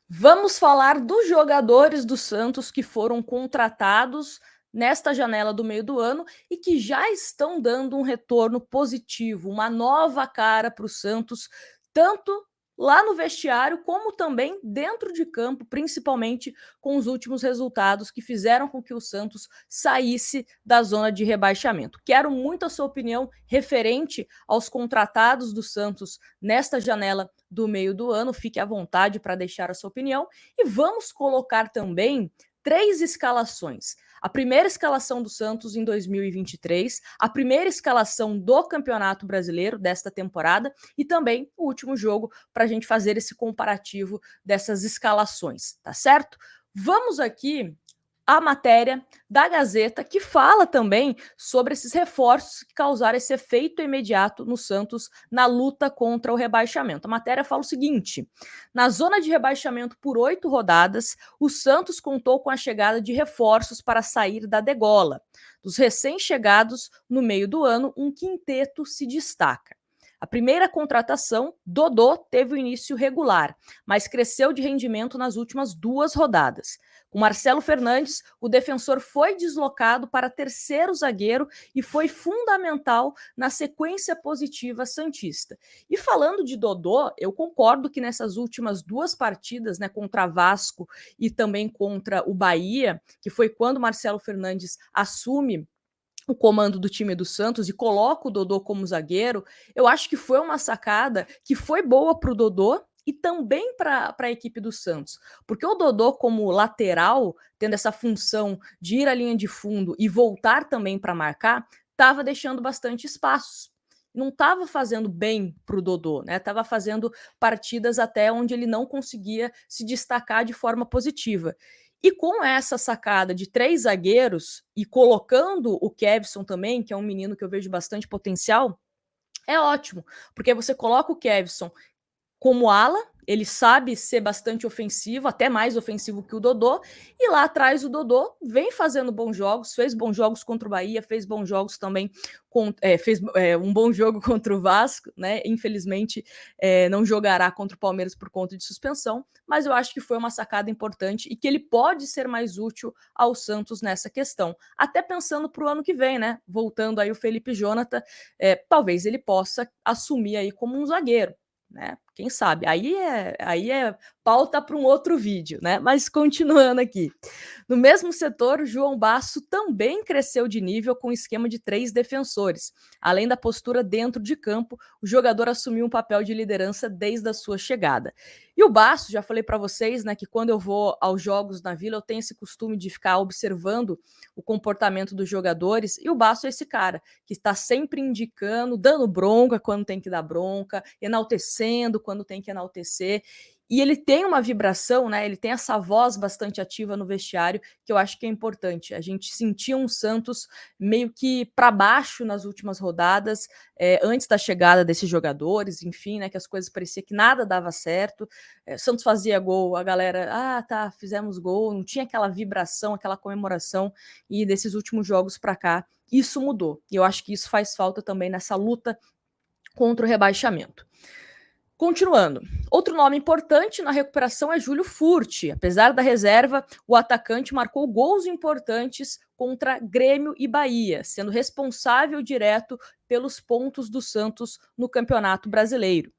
Vamos falar dos jogadores do Santos que foram contratados nesta janela do meio do ano e que já estão dando um retorno positivo, uma nova cara para o Santos, tanto lá no vestiário como também dentro de campo, principalmente com os últimos resultados que fizeram com que o Santos saísse da zona de rebaixamento. Quero muito a sua opinião referente aos contratados do Santos nesta janela do meio do ano. Fique à vontade para deixar a sua opinião. E vamos colocar também 3 escalações. A primeira escalação do Santos em 2023, a primeira escalação do Campeonato Brasileiro desta temporada e também o último jogo para a gente fazer esse comparativo dessas escalações, tá certo? Vamos aqui a matéria da Gazeta, que fala também sobre esses reforços que causaram esse efeito imediato no Santos na luta contra o rebaixamento. A matéria fala o seguinte: na zona de rebaixamento por 8 rodadas, o Santos contou com a chegada de reforços para sair da degola. Dos recém-chegados, no meio do ano, um quinteto se destaca. A primeira contratação, Dodô, teve o início regular, mas cresceu de rendimento nas últimas 2 rodadas. Com Marcelo Fernandes, o defensor foi deslocado para terceiro zagueiro e foi fundamental na sequência positiva santista. E falando de Dodô, eu concordo que nessas últimas 2 partidas, né, contra Vasco e também contra o Bahia, que foi quando Marcelo Fernandes assume o comando do time do Santos e coloca o Dodô como zagueiro, eu acho que foi uma sacada que foi boa para o Dodô e também para a equipe do Santos. Porque o Dodô, como lateral, tendo essa função de ir à linha de fundo e voltar também para marcar, estava deixando bastante espaços. Não estava fazendo bem para o Dodô, né? Estava fazendo partidas até onde ele não conseguia se destacar de forma positiva. E com essa sacada de 3 zagueiros e colocando o Kevson também, que é um menino que eu vejo bastante potencial, é ótimo, porque você coloca o Kevson como ala, ele sabe ser bastante ofensivo, até mais ofensivo que o Dodô, e lá atrás o Dodô vem fazendo bons jogos, fez bons jogos contra o Bahia, fez bons jogos também, fez um bom jogo contra o Vasco, né? Infelizmente não jogará contra o Palmeiras por conta de suspensão, mas eu acho que foi uma sacada importante e que ele pode ser mais útil ao Santos nessa questão. Até pensando para o ano que vem, né? Voltando aí o Felipe Jonathan, talvez ele possa assumir aí como um zagueiro, né? Quem sabe? Aí é pauta para um outro vídeo, né? Mas continuando aqui. No mesmo setor, o João Basso também cresceu de nível com um esquema de 3 defensores. Além da postura dentro de campo, o jogador assumiu um papel de liderança desde a sua chegada. E o Basso, já falei para vocês, né, que quando eu vou aos jogos na Vila, eu tenho esse costume de ficar observando o comportamento dos jogadores, e o Basso é esse cara que está sempre indicando, dando bronca quando tem que dar bronca, enaltecendo quando tem que enaltecer. E ele tem uma vibração, né? Ele tem essa voz bastante ativa no vestiário, que eu acho que é importante. A gente sentia um Santos meio que para baixo nas últimas rodadas, antes da chegada desses jogadores, enfim, né? Que as coisas parecia que nada dava certo. Santos fazia gol, a galera, tá, fizemos gol, não tinha aquela vibração, aquela comemoração. E desses últimos jogos para cá, isso mudou. E eu acho que isso faz falta também nessa luta contra o rebaixamento. Continuando, outro nome importante na recuperação é Júlio Furti. Apesar da reserva, o atacante marcou gols importantes contra Grêmio e Bahia, sendo responsável direto pelos pontos do Santos no Campeonato Brasileiro.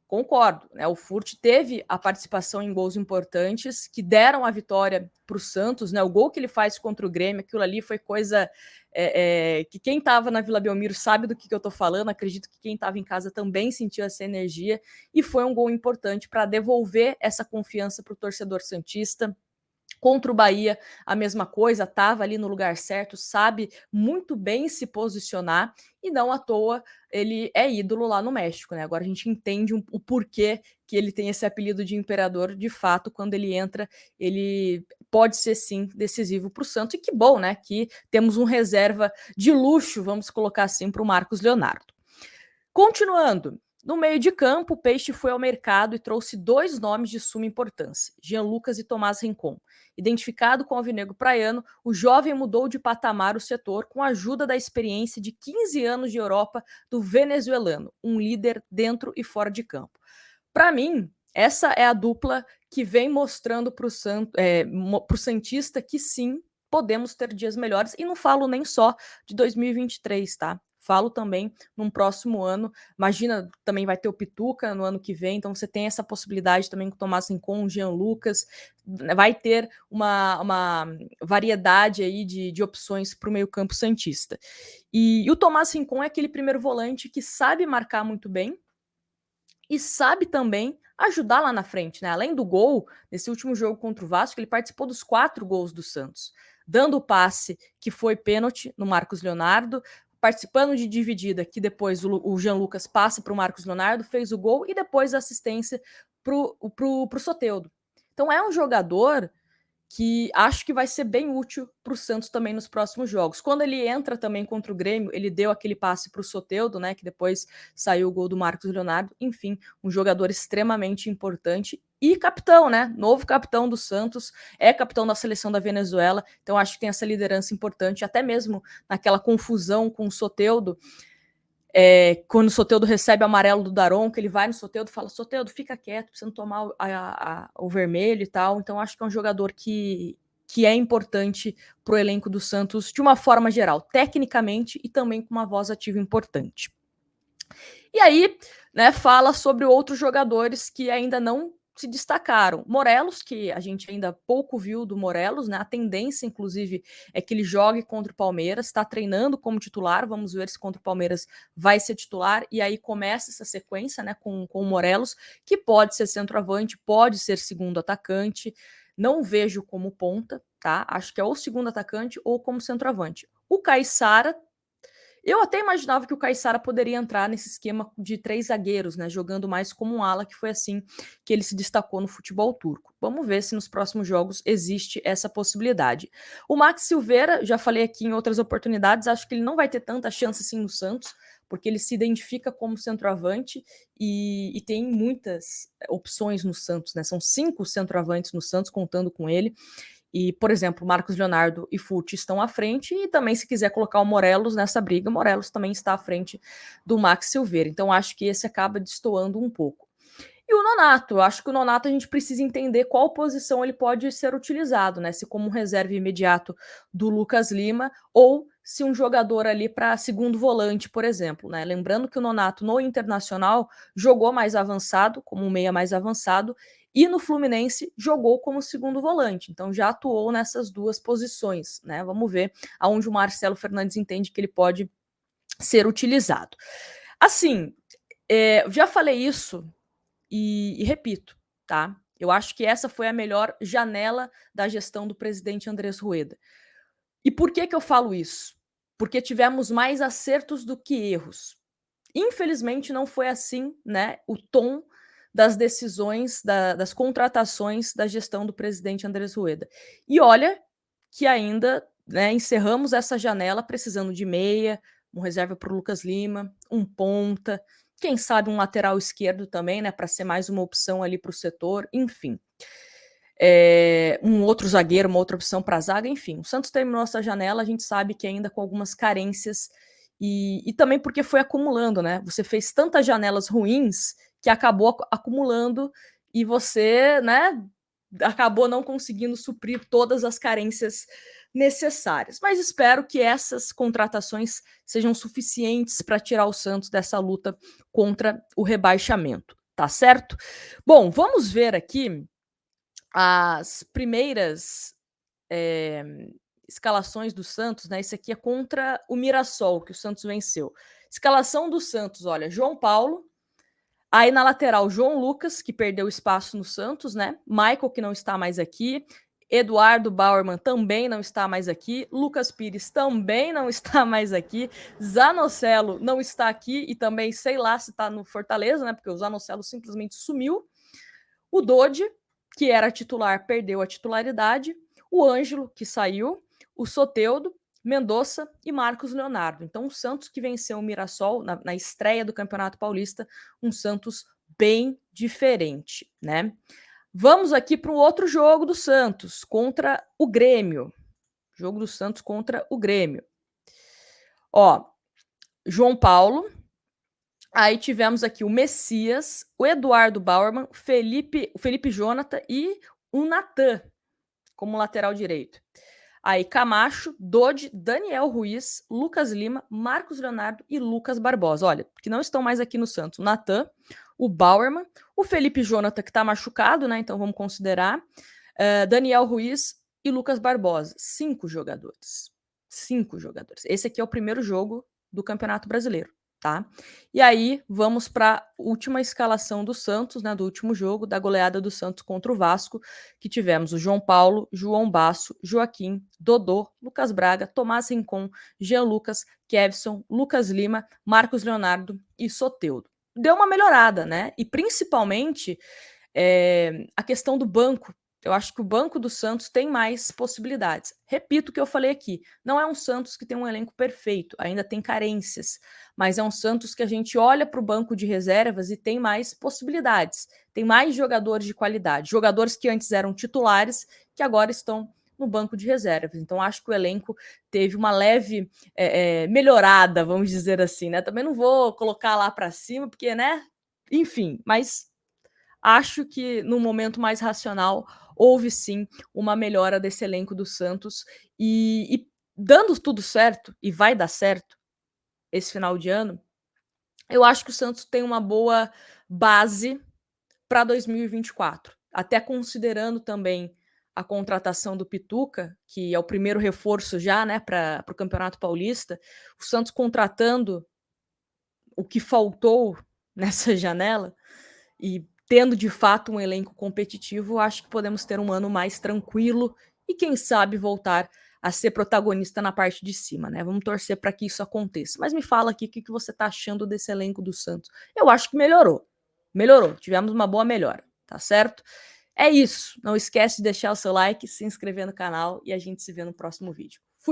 Concordo, né? O Furt teve a participação em gols importantes que deram a vitória para o Santos, né? O gol que ele faz contra o Grêmio, aquilo ali foi coisa que quem estava na Vila Belmiro sabe do que eu estou falando. Acredito que quem estava em casa também sentiu essa energia e foi um gol importante para devolver essa confiança para o torcedor santista. Contra o Bahia, a mesma coisa, estava ali no lugar certo, sabe muito bem se posicionar e não à toa ele é ídolo lá no México, né? Agora a gente entende o porquê que ele tem esse apelido de imperador. De fato, quando ele entra, ele pode ser sim decisivo para o Santos. E que bom, né? Que temos um reserva de luxo, vamos colocar assim, para o Marcos Leonardo. Continuando, no meio de campo, o Peixe foi ao mercado e trouxe 2 nomes de suma importância, Jean Lucas e Tomás Rincon. Identificado com o alvinegro praiano, o jovem mudou de patamar o setor com a ajuda da experiência de 15 anos de Europa do venezuelano, um líder dentro e fora de campo. Para mim, Essa é a dupla que vem mostrando para o Santista que sim, podemos ter dias melhores. E não falo nem só de 2023, tá? Falo também num próximo ano. Imagina, também vai ter o Pituca no ano que vem, então você tem essa possibilidade também com o Tomás Rincon, o Jean Lucas. Vai ter uma variedade aí de opções para o meio-campo Santista. E o Tomás Rincon é aquele primeiro volante que sabe marcar muito bem e sabe também ajudar lá na frente, né? Além do gol, nesse último jogo contra o Vasco, ele participou dos 4 gols do Santos, dando o passe que foi pênalti no Marcos Leonardo, participando de dividida, que depois o Jean Lucas passa para o Marcos Leonardo, fez o gol e depois a assistência para o Soteldo. Então é um jogador que acho que vai ser bem útil para o Santos também nos próximos jogos. Quando ele entra também contra o Grêmio, ele deu aquele passe para o Soteldo, né, que depois saiu o gol do Marcos Leonardo. Enfim, um jogador extremamente importante e capitão, né? Novo capitão do Santos, é capitão da seleção da Venezuela, então acho que tem essa liderança importante, até mesmo naquela confusão com o Soteldo. Quando o Soteldo recebe o amarelo do Daron, que ele vai no Soteldo e fala: Soteldo, fica quieto, precisa tomar o vermelho e tal. Então, acho que é um jogador que é importante para o elenco do Santos de uma forma geral, tecnicamente e também com uma voz ativa importante. E aí, né, fala sobre outros jogadores que ainda não se destacaram. Morelos, que a gente ainda pouco viu do Morelos, né? A tendência, inclusive, é que ele jogue contra o Palmeiras, está treinando como titular. Vamos ver se contra o Palmeiras vai ser titular. E aí começa essa sequência, né, com o Morelos, que pode ser centroavante, pode ser segundo atacante. Não vejo como ponta, tá? Acho que é ou segundo atacante ou como centroavante. O Caissara, eu até imaginava que o Caissara poderia entrar nesse esquema de 3 zagueiros, né, jogando mais como um ala, que foi assim que ele se destacou no futebol turco. Vamos ver se nos próximos jogos existe essa possibilidade. O Max Silveira, já falei aqui em outras oportunidades, acho que ele não vai ter tanta chance assim no Santos, porque ele se identifica como centroavante e tem muitas opções no Santos, né? São 5 centroavantes no Santos, contando com ele. E, por exemplo, Marcos Leonardo e Fute estão à frente, e também, se quiser colocar o Morelos nessa briga, o Morelos também está à frente do Max Silveira. Então, acho que esse acaba destoando um pouco. E o Nonato, eu acho que o Nonato a gente precisa entender qual posição ele pode ser utilizado, né? Se como um reserva imediato do Lucas Lima, ou se um jogador ali para segundo volante, por exemplo, né? Lembrando que o Nonato no Internacional jogou mais avançado, como um meia mais avançado, e no Fluminense jogou como segundo volante, então já atuou nessas duas posições, né? Vamos ver aonde o Marcelo Fernandes entende que ele pode ser utilizado. Assim, já falei isso e repito, tá? Eu acho que essa foi a melhor janela da gestão do presidente Andrés Rueda. E por que eu falo isso? Porque tivemos mais acertos do que erros. Infelizmente não foi assim, né, o tom das decisões, das contratações da gestão do presidente Andrés Rueda. E olha que ainda, né, encerramos essa janela precisando de meia, um reserva para o Lucas Lima, um ponta, quem sabe um lateral esquerdo também, né, para ser mais uma opção ali para o setor, enfim. Um outro zagueiro, uma outra opção para a zaga, enfim. O Santos terminou essa janela, a gente sabe que ainda com algumas carências e também porque foi acumulando, né? Você fez tantas janelas ruins que acabou acumulando e você, né, acabou não conseguindo suprir todas as carências necessárias. Mas espero que essas contratações sejam suficientes para tirar o Santos dessa luta contra o rebaixamento, tá certo? Bom, vamos ver aqui as primeiras escalações do Santos, né? Esse aqui é contra o Mirassol, que o Santos venceu. Escalação do Santos, olha, João Paulo, aí na lateral, João Lucas, que perdeu espaço no Santos, né? Michael, que não está mais aqui. Eduardo Bauerman também não está mais aqui. Lucas Pires também não está mais aqui. Zanocelo não está aqui e também sei lá se está no Fortaleza, né? Porque o Zanocelo simplesmente sumiu. O Dodi, que era titular, perdeu a titularidade. O Ângelo, que saiu. O Soteldo, Mendonça e Marcos Leonardo. Então, o Santos que venceu o Mirassol na estreia do Campeonato Paulista, um Santos bem diferente, né? Vamos aqui para um outro jogo do Santos contra o Grêmio. Jogo do Santos contra o Grêmio. Ó, João Paulo, Aí tivemos aqui o Messias, o Eduardo Bauerman, o Felipe Jonathan e o Natan como lateral direito. Aí Camacho, Dodi, Daniel Ruiz, Lucas Lima, Marcos Leonardo e Lucas Barbosa. Olha, que não estão mais aqui no Santos. O Natan, o Bauerman, o Felipe Jonathan, que está machucado, né? Então vamos considerar. Daniel Ruiz e Lucas Barbosa. 5 jogadores. 5 jogadores. Esse aqui é o primeiro jogo do Campeonato Brasileiro, tá? E aí vamos para a última escalação do Santos, né? Do último jogo, da goleada do Santos contra o Vasco, que tivemos o João Paulo, João Basso, Joaquim, Dodô, Lucas Braga, Tomás Rincon, Jean Lucas, Kevson, Lucas Lima, Marcos Leonardo e Soteldo. Deu uma melhorada, né? E principalmente a questão do banco. Eu acho que o banco do Santos tem mais possibilidades. Repito o que eu falei aqui: não é um Santos que tem um elenco perfeito, ainda tem carências, mas é um Santos que a gente olha para o banco de reservas e tem mais possibilidades, tem mais jogadores de qualidade, jogadores que antes eram titulares, que agora estão no banco de reservas. Então, acho que o elenco teve uma leve melhorada, vamos dizer assim, né? Também não vou colocar lá para cima, porque, né? Enfim, mas acho que no momento mais racional houve sim uma melhora desse elenco do Santos e dando tudo certo, e vai dar certo esse final de ano, eu acho que o Santos tem uma boa base para 2024. Até considerando também a contratação do Pituca, que é o primeiro reforço já, né, para o Campeonato Paulista, o Santos contratando o que faltou nessa janela e tendo de fato um elenco competitivo, acho que podemos ter um ano mais tranquilo e quem sabe voltar a ser protagonista na parte de cima, né? Vamos torcer para que isso aconteça. Mas me fala aqui o que você está achando desse elenco do Santos. Eu acho que melhorou. Melhorou. Tivemos uma boa melhora, tá certo? É isso. Não esquece de deixar o seu like, se inscrever no canal e a gente se vê no próximo vídeo. Fui!